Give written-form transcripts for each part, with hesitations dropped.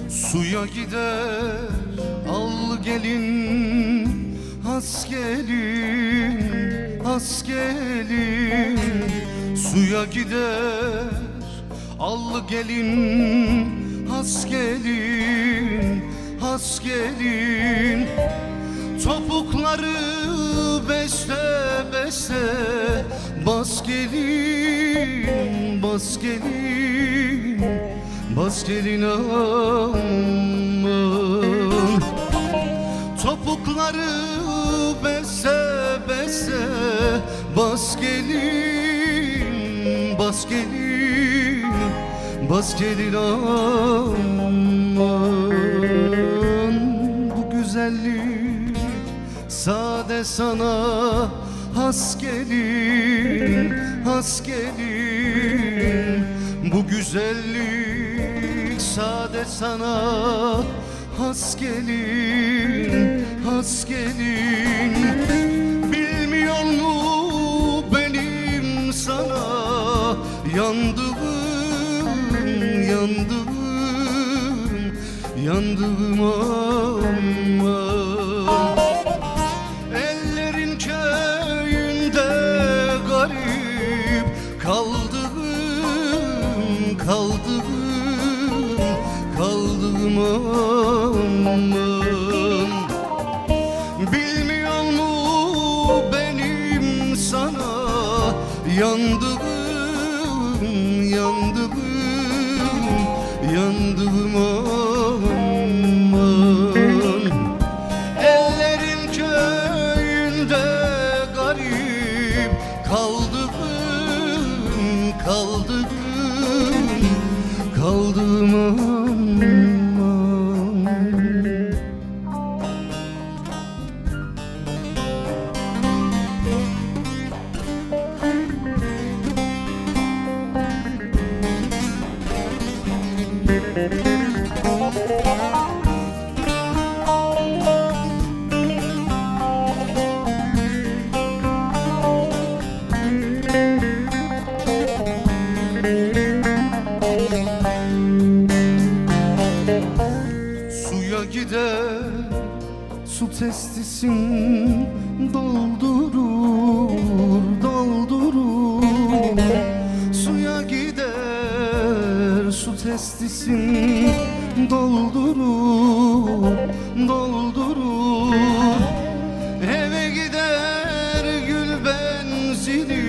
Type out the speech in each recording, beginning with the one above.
Suya gider al gelin, has gelin, has gelin. Suya gider al gelin, has gelin, has gelin. Topukları beste beste, bas gelin, bas gelin, bas gelin aman. Topukları beste beste, bas gelin, bas gelin, bas gelin aman. Bu güzellik sade sana has gelin, has gelin. Bu güzellik sade sana has gelin, has gelin. Bilmiyor mu benim sana yandığım, yandığım, yandığım aman. Ellerin köyünde garip kaldım, kaldım, kaldım aman. Bilmiyor mu benim sana yandığım, yandığım, yandığım aman. Ellerin köyünde garip kaldım, kaldım, kaldım aman. Suya gider su testisin, doldurur, doldurur. Suya gider su testisin, doldurur, doldurur. Eve gider gül benzini,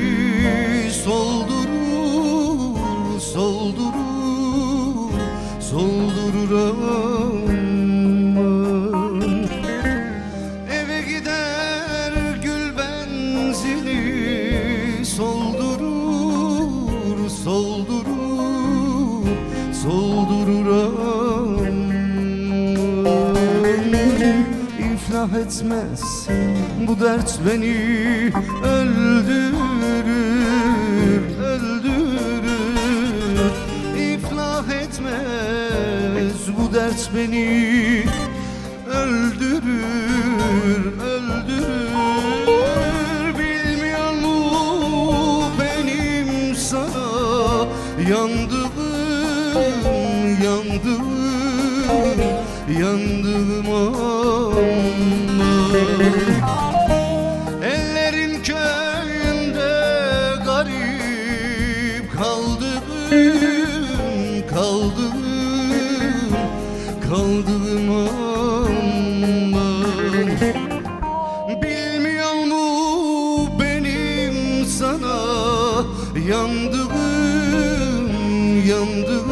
soldurur, soldurur, soldurur aman. Eve gider gül benzini, soldurur, soldurur, soldurur aman. İflah etmez bu dert beni öldürür, öldürür. İflah etmez bu dert beni öldürür, öldürür. Bilmiyor mu benim sana yandığım, yandığım, yandığım aman. Ellerin köyünde garip kaldım, kaldım, kaldım aman. Bilmiyor mu benim sana yandığım, yandığım,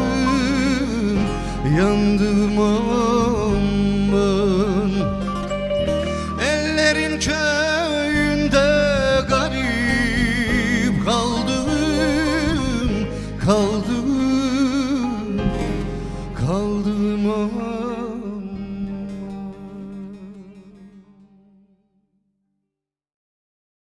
yandığım aman. Ellerin köyünde garip kaldım, kaldım,